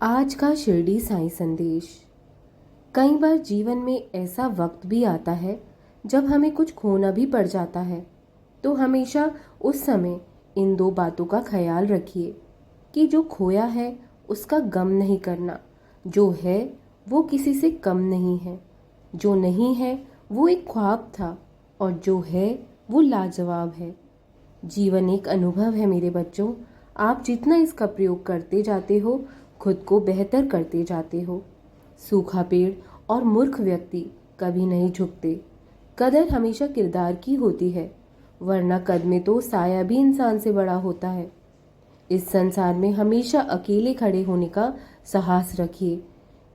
आज का शिरडी साईं संदेश। कई बार जीवन में ऐसा वक्त भी आता है जब हमें कुछ खोना भी पड़ जाता है, तो हमेशा उस समय इन दो बातों का ख्याल रखिए कि जो खोया है उसका गम नहीं करना। जो है वो किसी से कम नहीं है, जो नहीं है वो एक ख्वाब था, और जो है वो लाजवाब है। जीवन एक अनुभव है मेरे बच्चों। आप जितना इसका प्रयोग करते जाते हो, खुद को बेहतर करते जाते हो। सूखा पेड़ और मूर्ख व्यक्ति कभी नहीं झुकते। कदर हमेशा किरदार की होती है, वरना कद में तो साया भी इंसान से बड़ा होता है। इस संसार में हमेशा अकेले खड़े होने का साहस रखिए,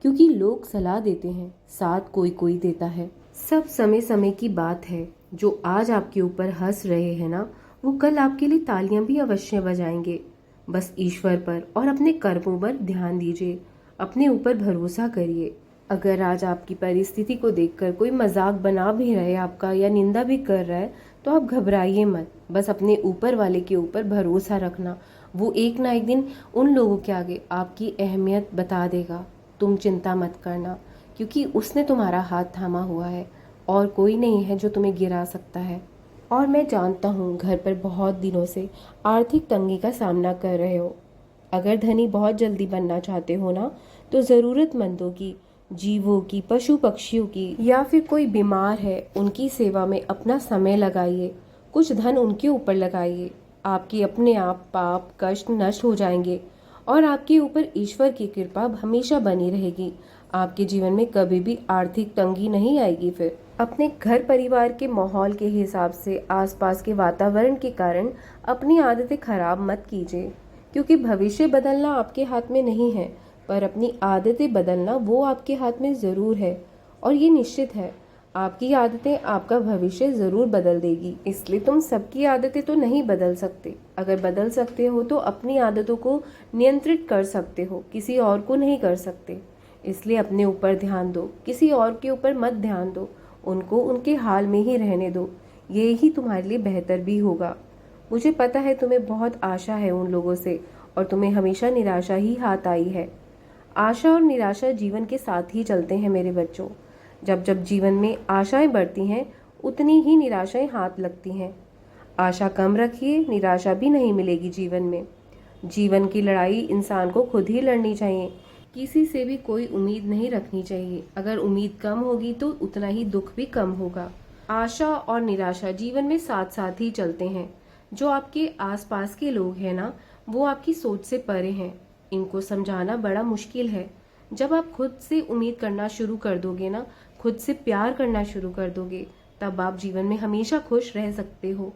क्योंकि लोग सलाह देते हैं, साथ कोई कोई देता है। सब समय समय की बात है। जो आज आपके ऊपर हंस रहे हैं ना, वो कल आपके लिए तालियां भी अवश्य बजाएंगे। बस ईश्वर पर और अपने कर्मों पर ध्यान दीजिए, अपने ऊपर भरोसा करिए। अगर आज आपकी परिस्थिति को देखकर कोई मजाक बना भी रहे आपका या निंदा भी कर रहा है, तो आप घबराइए मत। बस अपने ऊपर वाले के ऊपर भरोसा रखना। वो एक ना एक दिन उन लोगों के आगे आपकी अहमियत बता देगा। तुम चिंता मत करना, क्योंकि उसने तुम्हारा हाथ थामा हुआ है और कोई नहीं है जो तुम्हें गिरा सकता है। और मैं जानता हूँ घर पर बहुत दिनों से आर्थिक तंगी का सामना कर रहे हो। अगर धनी बहुत जल्दी बनना चाहते हो ना, तो ज़रूरतमंदों की, जीवों की, पशु पक्षियों की, या फिर कोई बीमार है उनकी सेवा में अपना समय लगाइए। कुछ धन उनके ऊपर लगाइए। आपके अपने आप पाप कष्ट नष्ट हो जाएंगे और आपके ऊपर ईश्वर की कृपा हमेशा बनी रहेगी। आपके जीवन में कभी भी आर्थिक तंगी नहीं आएगी। फिर अपने घर परिवार के माहौल के हिसाब से, आसपास के वातावरण के कारण अपनी आदतें खराब मत कीजिए, क्योंकि भविष्य बदलना आपके हाथ में नहीं है, पर अपनी आदतें बदलना वो आपके हाथ में ज़रूर है। और ये निश्चित है, आपकी आदतें आपका भविष्य ज़रूर बदल देगी। इसलिए तुम सबकी आदतें तो नहीं बदल सकते। अगर बदल सकते हो तो अपनी आदतों को नियंत्रित कर सकते हो, किसी और को नहीं कर सकते। इसलिए अपने ऊपर ध्यान दो, किसी और के ऊपर मत ध्यान दो। उनको उनके हाल में ही रहने दो। ये ही तुम्हारे लिए बेहतर भी होगा। मुझे पता है तुम्हें बहुत आशा है उन लोगों से, और तुम्हें हमेशा निराशा ही हाथ आई है। आशा और निराशा जीवन के साथ ही चलते हैं मेरे बच्चों। जब जब जीवन में आशाएं बढ़ती हैं, उतनी ही निराशाएं हाथ लगती हैं। आशा कम रखिए, निराशा भी नहीं मिलेगी जीवन में। जीवन की लड़ाई इंसान को खुद ही लड़नी चाहिए। किसी से भी कोई उम्मीद नहीं रखनी चाहिए। अगर उम्मीद कम होगी तो उतना ही दुख भी कम होगा। आशा और निराशा जीवन में साथ साथ ही चलते हैं। जो आपके आसपास के लोग हैं ना, वो आपकी सोच से परे हैं। इनको समझाना बड़ा मुश्किल है। जब आप खुद से उम्मीद करना शुरू कर दोगे ना, खुद से प्यार करना शुरू कर दोगे, तब आप जीवन में हमेशा खुश रह सकते हो।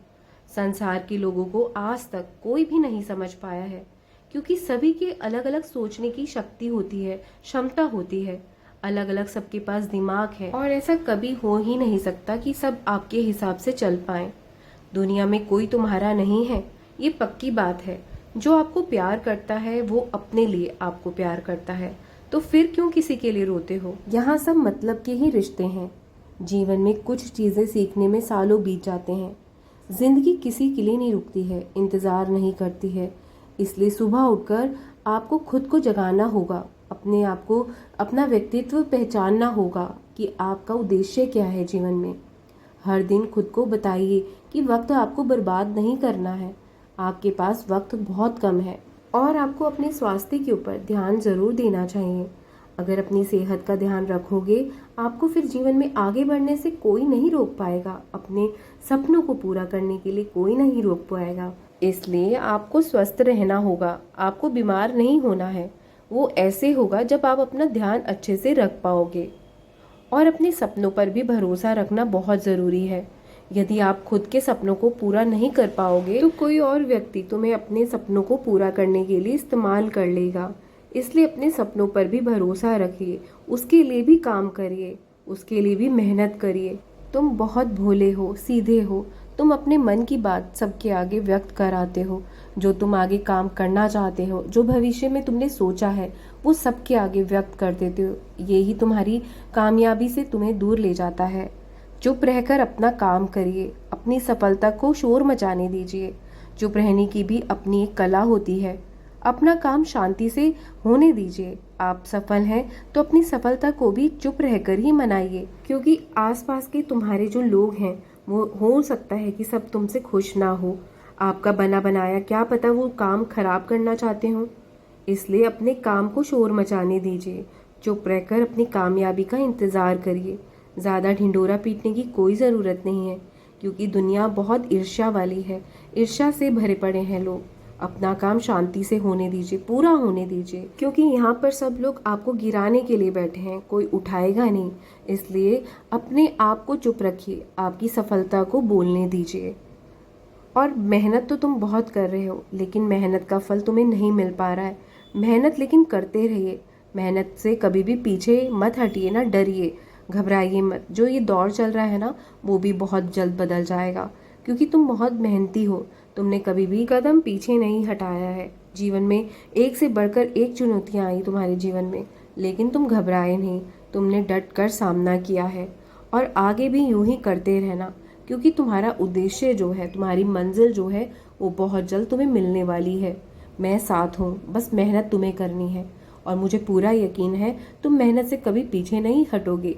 संसार के लोगों को आज तक कोई भी नहीं समझ पाया है, क्योंकि सभी के अलग अलग सोचने की शक्ति होती है, क्षमता होती है। अलग अलग सबके पास दिमाग है, और ऐसा कभी हो ही नहीं सकता कि सब आपके हिसाब से चल पाए। दुनिया में कोई तुम्हारा नहीं है, ये पक्की बात है। जो आपको प्यार करता है वो अपने लिए आपको प्यार करता है, तो फिर क्यों किसी के लिए रोते हो। यहाँ सब मतलब के ही रिश्ते हैं। जीवन में कुछ चीजें सीखने में सालों बीत जाते हैं। जिंदगी किसी के लिए नहीं रुकती है, इंतजार नहीं करती है। इसलिए सुबह उठकर आपको खुद को जगाना होगा, अपने आप को, अपना व्यक्तित्व पहचानना होगा कि आपका उद्देश्य क्या है जीवन में। हर दिन खुद को बताइए कि वक्त आपको बर्बाद नहीं करना है। आपके पास वक्त बहुत कम है, और आपको अपने स्वास्थ्य के ऊपर ध्यान जरूर देना चाहिए। अगर अपनी सेहत का ध्यान रखोगे, आपको फिर जीवन में आगे बढ़ने से कोई नहीं रोक पाएगा। अपने सपनों को पूरा करने के लिए कोई नहीं रोक पाएगा। इसलिए आपको स्वस्थ रहना होगा, आपको बीमार नहीं होना है। वो ऐसे होगा जब आप अपना ध्यान अच्छे से रख पाओगे। और अपने सपनों पर भी भरोसा रखना बहुत ज़रूरी है। यदि आप खुद के सपनों को पूरा नहीं कर पाओगे, तो कोई और व्यक्ति तुम्हें अपने सपनों को पूरा करने के लिए इस्तेमाल कर लेगा। इसलिए अपने सपनों पर भी भरोसा रखिए, उसके लिए भी काम करिए, उसके लिए भी मेहनत करिए। तुम बहुत भोले हो, सीधे हो। तुम अपने मन की बात सबके आगे व्यक्त कराते हो। जो तुम आगे काम करना चाहते हो, जो भविष्य में तुमने सोचा है, वो सबके आगे व्यक्त कर देते हो। यही तुम्हारी कामयाबी से तुम्हें दूर ले जाता है। चुप रहकर अपना काम करिए, अपनी सफलता को शोर मचाने दीजिए। चुप रहने की भी अपनी एक कला होती है। अपना काम शांति से होने दीजिए। आप सफल हैं तो अपनी सफलता को भी चुप रहकर ही मनाइए, क्योंकि आसपास के तुम्हारे जो लोग हैं वो हो सकता है कि सब तुमसे खुश ना हो। आपका बना बनाया क्या पता वो काम खराब करना चाहते हो। इसलिए अपने काम को शोर मचाने दीजिए, चुप रहकर अपनी कामयाबी का इंतज़ार करिए। ज़्यादा ढिंढोरा पीटने की कोई ज़रूरत नहीं है, क्योंकि दुनिया बहुत ईर्ष्या वाली है। ईर्ष्या से भरे पड़े हैं लोग। अपना काम शांति से होने दीजिए, पूरा होने दीजिए, क्योंकि यहाँ पर सब लोग आपको गिराने के लिए बैठे हैं, कोई उठाएगा नहीं। इसलिए अपने आप को चुप रखिए, आपकी सफलता को बोलने दीजिए। और मेहनत तो तुम बहुत कर रहे हो, लेकिन मेहनत का फल तुम्हें नहीं मिल पा रहा है। मेहनत लेकिन करते रहिए। मेहनत से कभी भी पीछे मत हटिए, ना डरिए, घबराइए मत। जो ये दौर चल रहा है ना, वो भी बहुत जल्द बदल जाएगा, क्योंकि तुम बहुत मेहनती हो। तुमने कभी भी कदम पीछे नहीं हटाया है। जीवन में एक से बढ़कर एक चुनौतियां आई तुम्हारे जीवन में, लेकिन तुम घबराए नहीं। तुमने डट कर सामना किया है, और आगे भी यूं ही करते रहना, क्योंकि तुम्हारा उद्देश्य जो है, तुम्हारी मंजिल जो है, वो बहुत जल्द तुम्हें मिलने वाली है। मैं साथ हूँ, बस मेहनत तुम्हें करनी है, और मुझे पूरा यकीन है तुम मेहनत से कभी पीछे नहीं हटोगे।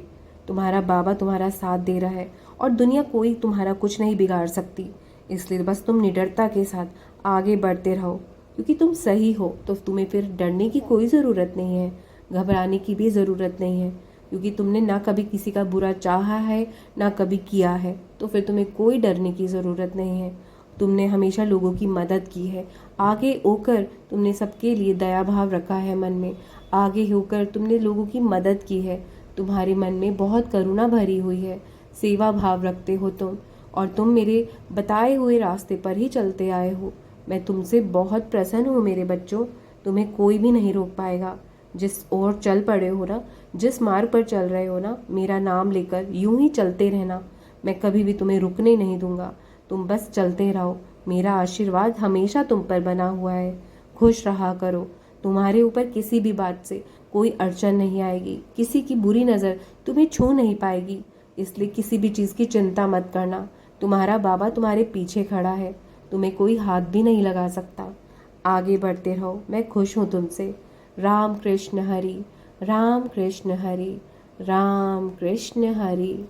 तुम्हारा बाबा तुम्हारा साथ दे रहा है, और दुनिया कोई तुम्हारा कुछ नहीं बिगाड़ सकती। इसलिए बस तुम निडरता के साथ आगे बढ़ते रहो, क्योंकि तुम सही हो। तो तुम्हें फिर डरने की कोई ज़रूरत नहीं है, घबराने की भी ज़रूरत नहीं है, क्योंकि तुमने ना कभी किसी का बुरा चाहा है, ना कभी किया है। तो फिर तुम्हें कोई डरने की ज़रूरत नहीं है। तुमने हमेशा लोगों की मदद की है। आगे होकर तुमने सबके लिए दया भाव रखा है मन में। आगे होकर तुमने लोगों की मदद की है। तुम्हारे मन में बहुत करुणा भरी हुई है, सेवा भाव रखते हो तुम, और तुम मेरे बताए हुए रास्ते पर ही चलते आए हो। मैं तुमसे बहुत प्रसन्न हूँ मेरे बच्चों। तुम्हें कोई भी नहीं रोक पाएगा। जिस ओर चल पड़े हो ना, जिस मार्ग पर चल रहे हो ना, मेरा नाम लेकर यूं ही चलते रहना। मैं कभी भी तुम्हें रुकने नहीं दूंगा। तुम बस चलते रहो। मेरा आशीर्वाद हमेशा तुम पर बना हुआ है। खुश रहा करो। तुम्हारे ऊपर किसी भी बात से कोई अड़चन नहीं आएगी, किसी की बुरी नज़र तुम्हें छू नहीं पाएगी। इसलिए किसी भी चीज़ की चिंता मत करना। तुम्हारा बाबा तुम्हारे पीछे खड़ा है, तुम्हें कोई हाथ भी नहीं लगा सकता। आगे बढ़ते रहो, मैं खुश हूँ तुमसे। राम कृष्ण हरि, राम कृष्ण हरि, राम कृष्ण हरि।